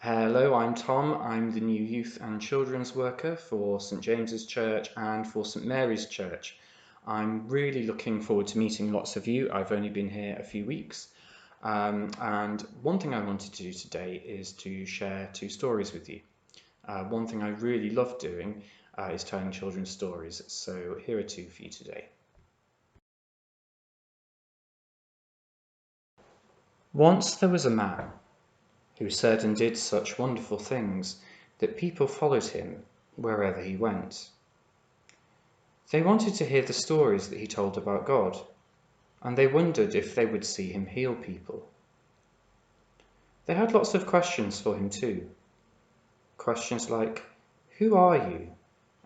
Hello, I'm Tom. I'm the new youth and children's worker for St James's Church and for St Mary's Church. I'm really looking forward to meeting lots of you. I've only been here a few weeks. And one thing I wanted to do today is to share two stories with you. One thing I really love doing is telling children's stories. So here are two for you today. Once there was a man who said and did such wonderful things that people followed him wherever he went. They wanted to hear the stories that he told about God, and they wondered if they would see him heal people. They had lots of questions for him too. Questions like, who are you?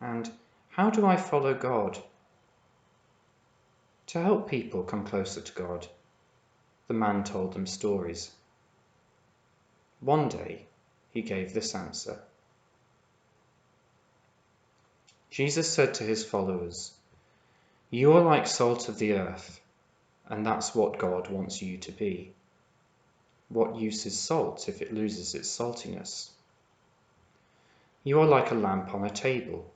And how do I follow God? To help people come closer to God, the man told them stories. One day, he gave this answer. Jesus said to his followers, "You are like salt of the earth, and that's what God wants you to be. What use is salt if it loses its saltiness? You are like a lamp on a table.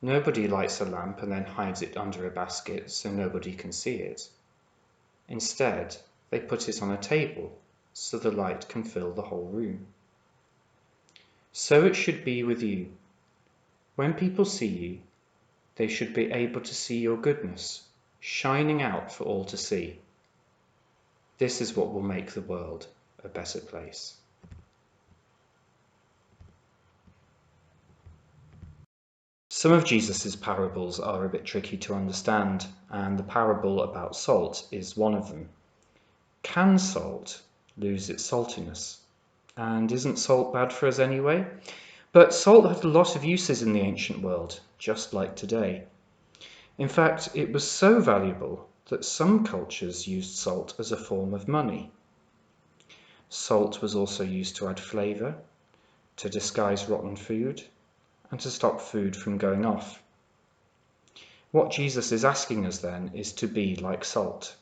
Nobody lights a lamp and then hides it under a basket so nobody can see it. Instead, they put it on a table so the light can fill the whole room. So it should be with you. When people see you, they should be able to see your goodness shining out for all to see. This is what will make the world a better place." Some of Jesus's parables are a bit tricky to understand, and the parable about salt is one of them. Can salt lose its saltiness? And isn't salt bad for us anyway? But salt had a lot of uses in the ancient world, just like today. In fact, it was so valuable that some cultures used salt as a form of money. Salt was also used to add flavour, to disguise rotten food, and to stop food from going off. What Jesus is asking us then is to be like salt.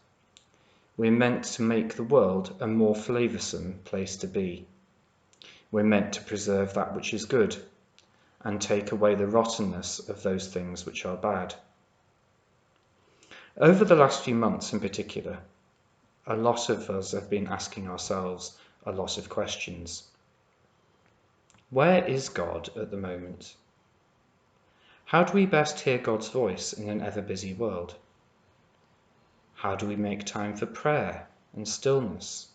We're meant to make the world a more flavoursome place to be. We're meant to preserve that which is good and take away the rottenness of those things which are bad. Over the last few months in particular, a lot of us have been asking ourselves a lot of questions. Where is God at the moment? How do we best hear God's voice in an ever-busy world? How do we make time for prayer and stillness?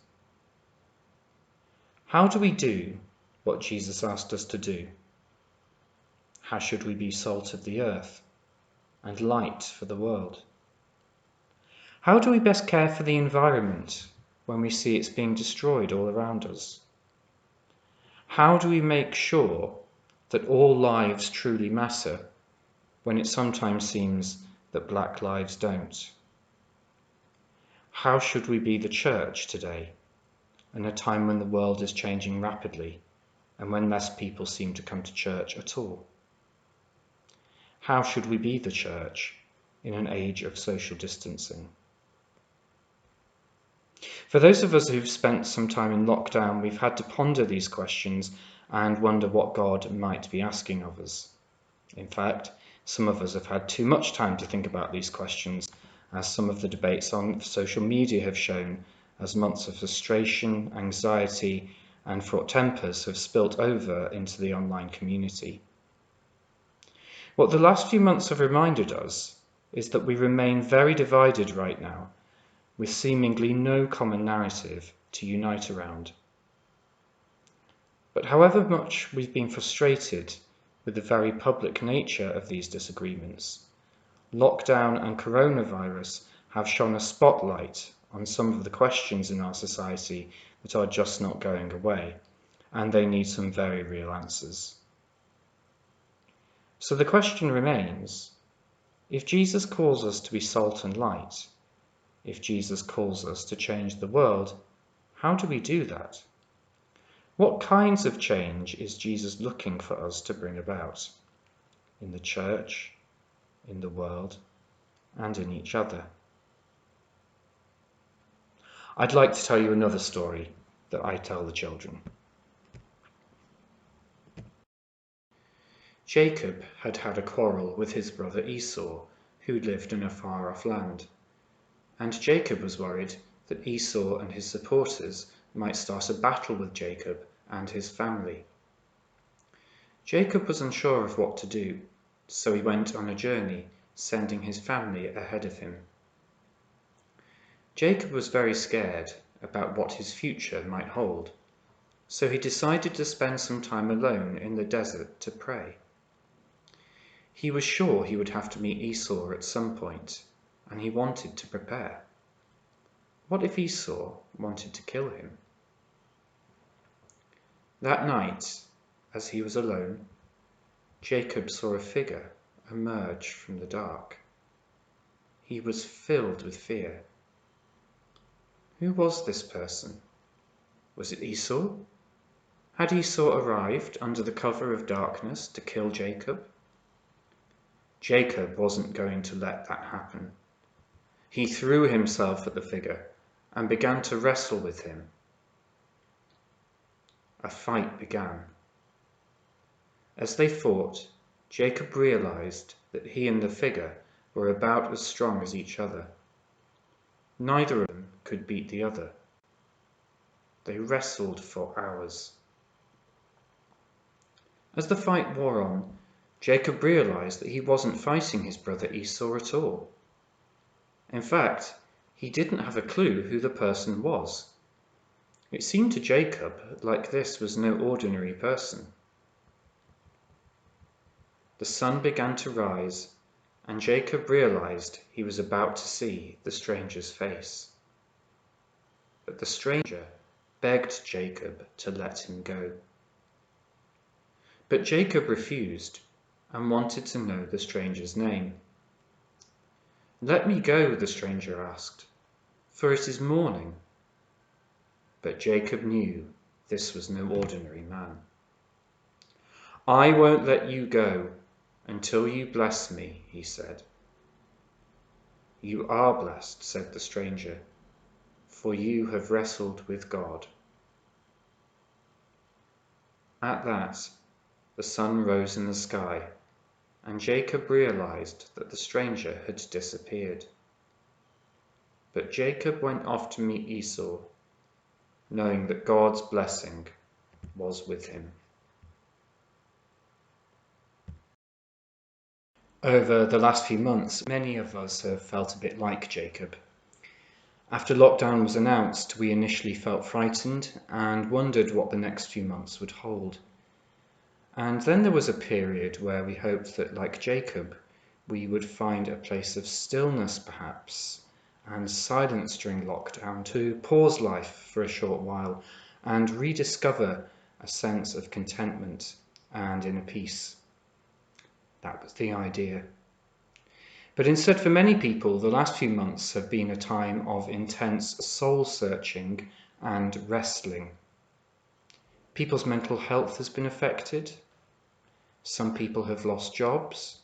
How do we do what Jesus asked us to do? How should we be salt of the earth and light for the world? How do we best care for the environment when we see it's being destroyed all around us? How do we make sure that all lives truly matter when it sometimes seems that black lives don't? How should we be the church today, in a time when the world is changing rapidly and when less people seem to come to church at all? How should we be the church in an age of social distancing? For those of us who've spent some time in lockdown, we've had to ponder these questions and wonder what God might be asking of us. In fact, some of us have had too much time to think about these questions, as some of the debates on social media have shown, as months of frustration, anxiety, and fraught tempers have spilt over into the online community. What the last few months have reminded us is that we remain very divided right now, with seemingly no common narrative to unite around. But however much we've been frustrated with the very public nature of these disagreements, lockdown and coronavirus have shone a spotlight on some of the questions in our society that are just not going away, and they need some very real answers. So the question remains, if Jesus calls us to be salt and light, if Jesus calls us to change the world, how do we do that? What kinds of change is Jesus looking for us to bring about in the church, in the world, and in each other? I'd like to tell you another story that I tell the children. Jacob had had a quarrel with his brother Esau, who lived in a far-off land, and Jacob was worried that Esau and his supporters might start a battle with Jacob and his family. Jacob was unsure of what to do, so he went on a journey, sending his family ahead of him. Jacob was very scared about what his future might hold, so he decided to spend some time alone in the desert to pray. He was sure he would have to meet Esau at some point, and he wanted to prepare. What if Esau wanted to kill him? That night, as he was alone, Jacob saw a figure emerge from the dark. He was filled with fear. Who was this person? Was it Esau? Had Esau arrived under the cover of darkness to kill Jacob? Jacob wasn't going to let that happen. He threw himself at the figure and began to wrestle with him. A fight began. As they fought, Jacob realized that he and the figure were about as strong as each other. Neither of them could beat the other. They wrestled for hours. As the fight wore on, Jacob realized that he wasn't fighting his brother Esau at all. In fact, he didn't have a clue who the person was. It seemed to Jacob like this was no ordinary person. The sun began to rise, and Jacob realized he was about to see the stranger's face. But the stranger begged Jacob to let him go. But Jacob refused and wanted to know the stranger's name. "Let me go," the stranger asked, "for it is morning." But Jacob knew this was no ordinary man. "I won't let you go until you bless me," he said. "You are blessed," said the stranger, "for you have wrestled with God." At that, the sun rose in the sky, and Jacob realized that the stranger had disappeared. But Jacob went off to meet Esau, knowing that God's blessing was with him. Over the last few months, many of us have felt a bit like Jacob. After lockdown was announced, we initially felt frightened and wondered what the next few months would hold. And then there was a period where we hoped that, like Jacob, we would find a place of stillness perhaps, and silence during lockdown, to pause life for a short while and rediscover a sense of contentment and inner peace. That was the idea. But instead, for many people, the last few months have been a time of intense soul-searching and wrestling. People's mental health has been affected. Some people have lost jobs.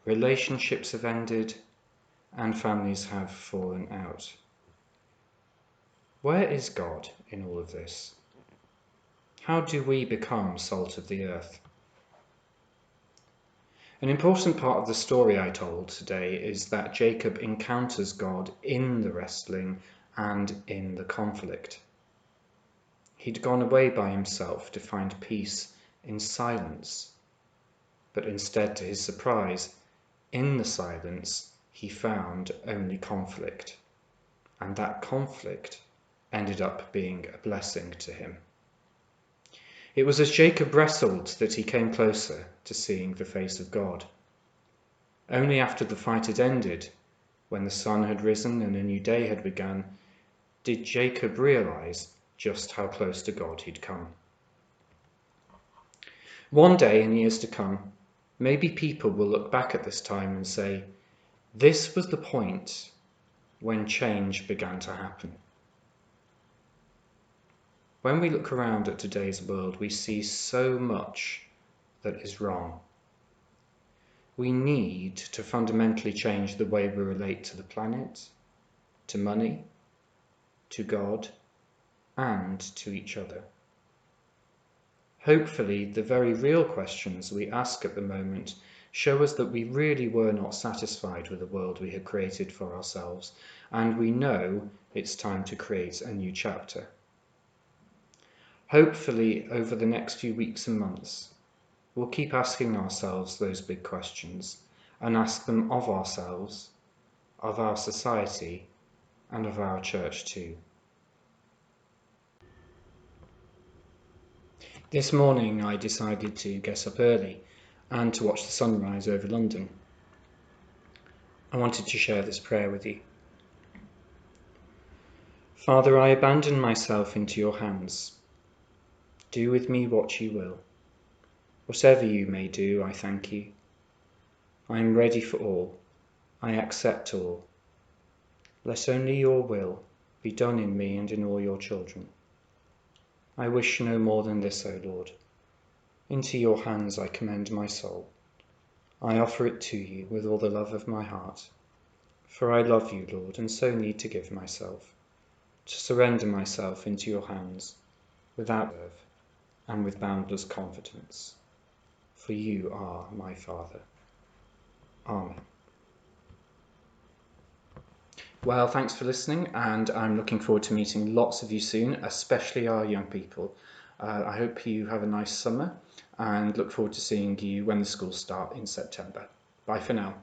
Relationships have ended, and families have fallen out. Where is God in all of this? How do we become salt of the earth? An important part of the story I told today is that Jacob encounters God in the wrestling and in the conflict. He'd gone away by himself to find peace in silence, but instead, to his surprise, in the silence he found only conflict, and that conflict ended up being a blessing to him. It was as Jacob wrestled that he came closer to seeing the face of God. Only after the fight had ended, when the sun had risen and a new day had begun, did Jacob realize just how close to God he'd come. One day in years to come, maybe people will look back at this time and say, this was the point when change began to happen. When we look around at today's world, we see so much that is wrong. We need to fundamentally change the way we relate to the planet, to money, to God, and to each other. Hopefully, the very real questions we ask at the moment show us that we really were not satisfied with the world we had created for ourselves, and we know it's time to create a new chapter. Hopefully, over the next few weeks and months, we'll keep asking ourselves those big questions and ask them of ourselves, of our society, and of our church too. This morning I decided to get up early and to watch the sunrise over London. I wanted to share this prayer with you. Father, I abandon myself into your hands. Do with me what you will. Whatever you may do, I thank you. I am ready for all. I accept all. Let only your will be done in me and in all your children. I wish no more than this, O Lord. Into your hands I commend my soul. I offer it to you with all the love of my heart. For I love you, Lord, and so need to give myself, to surrender myself into your hands, without reserve and with boundless confidence. For you are my Father. Amen. Well, thanks for listening, and I'm looking forward to meeting lots of you soon, especially our young people. I hope you have a nice summer and look forward to seeing you when the schools start in September. Bye for now.